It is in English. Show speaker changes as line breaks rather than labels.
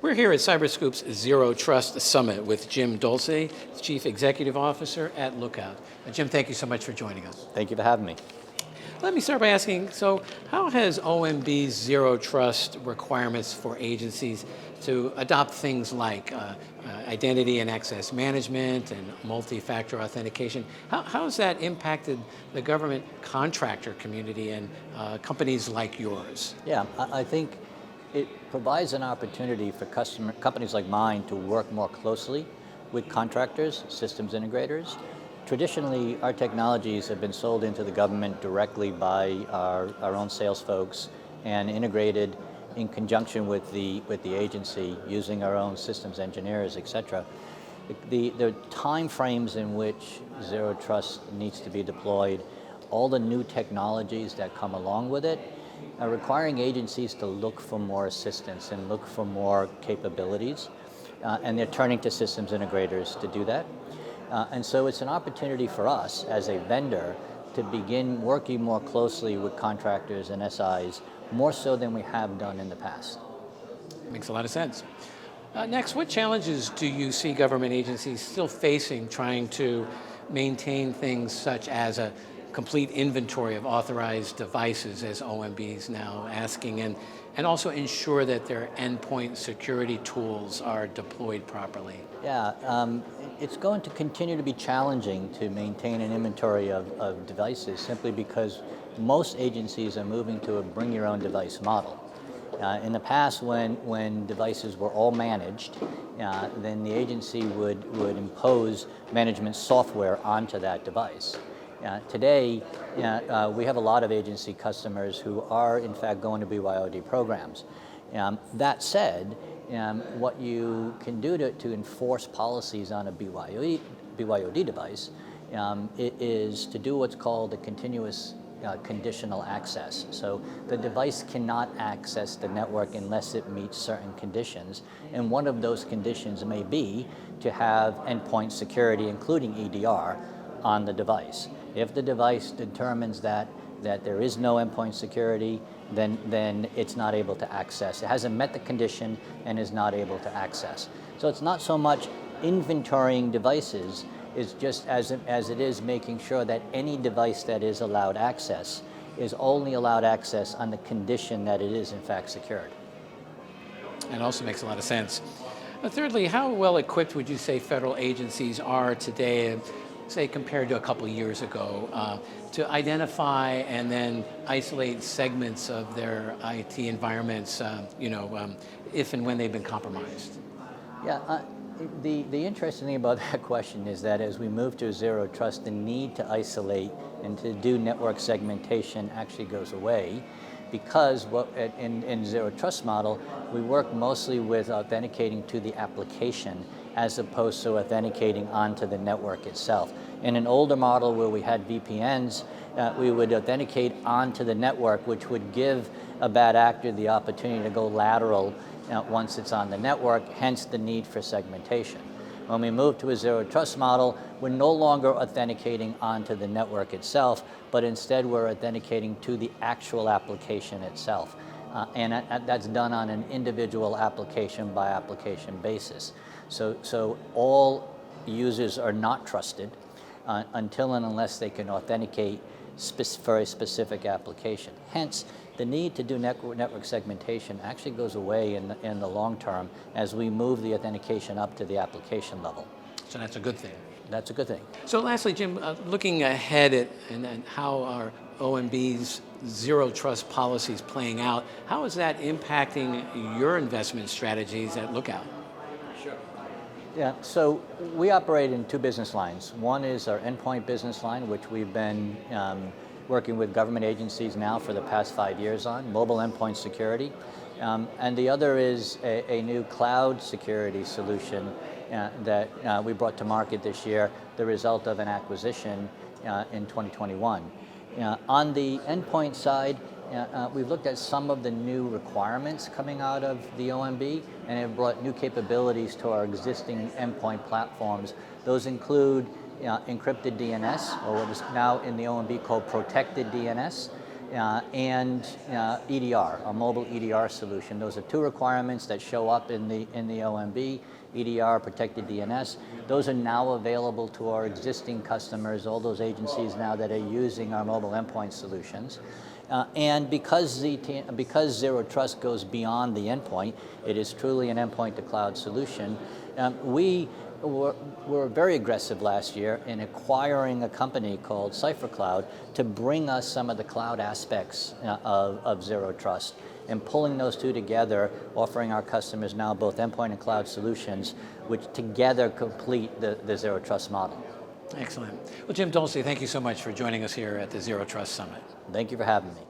We're here at CyberScoop's Zero-Trust Summit with Jim Dolce, Chief Executive Officer at Lookout. Jim, thank you so much for joining us.
Thank you for having me.
Let me start by asking, so how has OMB's Zero-Trust requirements for agencies to adopt things like identity and access management and multi-factor authentication, how has that impacted the government contractor community and companies like yours?
Yeah, I think it provides an opportunity for companies like mine to work more closely with contractors, systems integrators. Traditionally, our technologies have been sold into the government directly by our own sales folks and integrated in conjunction with the agency using our own systems engineers, et cetera. The time frames in which Zero Trust needs to be deployed, all the new technologies that come along with it, are requiring agencies to look for more assistance and look for more capabilities, and they're turning to systems integrators to do that. And so it's an opportunity for us as a vendor to begin working more closely with contractors and SIs, more so than we have done in the past.
Makes a lot of sense. Next, what challenges do you see government agencies still facing trying to maintain things such as a complete inventory of authorized devices, as OMB is now asking, and also ensure that their endpoint security tools are deployed properly?
Yeah, it's going to continue to be challenging to maintain an inventory of devices simply because most agencies are moving to a bring your own device model. In the past, when devices were all managed, then the agency would impose management software onto that device. Today, we have a lot of agency customers who are in fact going to BYOD programs. That said, what you can do to enforce policies on a BYOD device is to do what's called a continuous conditional access. So the device cannot access the network unless it meets certain conditions, and one of those conditions may be to have endpoint security, including EDR, on the device. If the device determines that there is no endpoint security, then it's not able to access. It hasn't met the condition and is not able to access. So it's not so much inventorying devices, it's just as it is making sure that any device that is allowed access is only allowed access on the condition that it is in fact secured.
That also makes a lot of sense. Thirdly, how well equipped would you say federal agencies are today, say compared to a couple of years ago, to identify and then isolate segments of their IT environments, if and when they've been compromised?
Yeah, the interesting thing about that question is that as we move to Zero Trust, the need to isolate and to do network segmentation actually goes away, because in Zero Trust model, we work mostly with authenticating to the application as opposed to authenticating onto the network itself. In an older model where we had VPNs, we would authenticate onto the network, which would give a bad actor the opportunity to go lateral once it's on the network, hence the need for segmentation. When we move to a Zero Trust model, we're no longer authenticating onto the network itself, but instead we're authenticating to the actual application itself. And that's done on an individual application by application basis. So all users are not trusted until and unless they can authenticate for a specific application. Hence, the need to do network segmentation actually goes away in the long term as we move the authentication up to the application level.
So that's a good thing.
That's a good thing.
So lastly, Jim, looking ahead at and how our OMB's Zero Trust policies playing out, how is that impacting your investment strategies at Lookout?
Sure. Yeah, so we operate in two business lines. One is our endpoint business line, which we've been working with government agencies now for the past 5 years on, mobile endpoint security. And the other is a new cloud security solution that we brought to market this year, the result of an acquisition in 2021. On the endpoint side, we've looked at some of the new requirements coming out of the OMB, and have brought new capabilities to our existing endpoint platforms. Those include encrypted DNS, or what is now in the OMB called protected DNS. and EDR, a mobile EDR solution. Those are two requirements that show up in the OMB. EDR, protected DNS. Those are now available to our existing customers, all those agencies now that are using our mobile endpoint solutions. And because Zero Trust goes beyond the endpoint, it is truly an endpoint to cloud solution. We were very aggressive last year in acquiring a company called CyberScoop to bring us some of the cloud aspects of Zero Trust, and pulling those two together, offering our customers now both endpoint and cloud solutions, which together complete the Zero Trust model.
Excellent. Well, Jim Dolce, thank you so much for joining us here at the Zero Trust Summit.
Thank you for having me.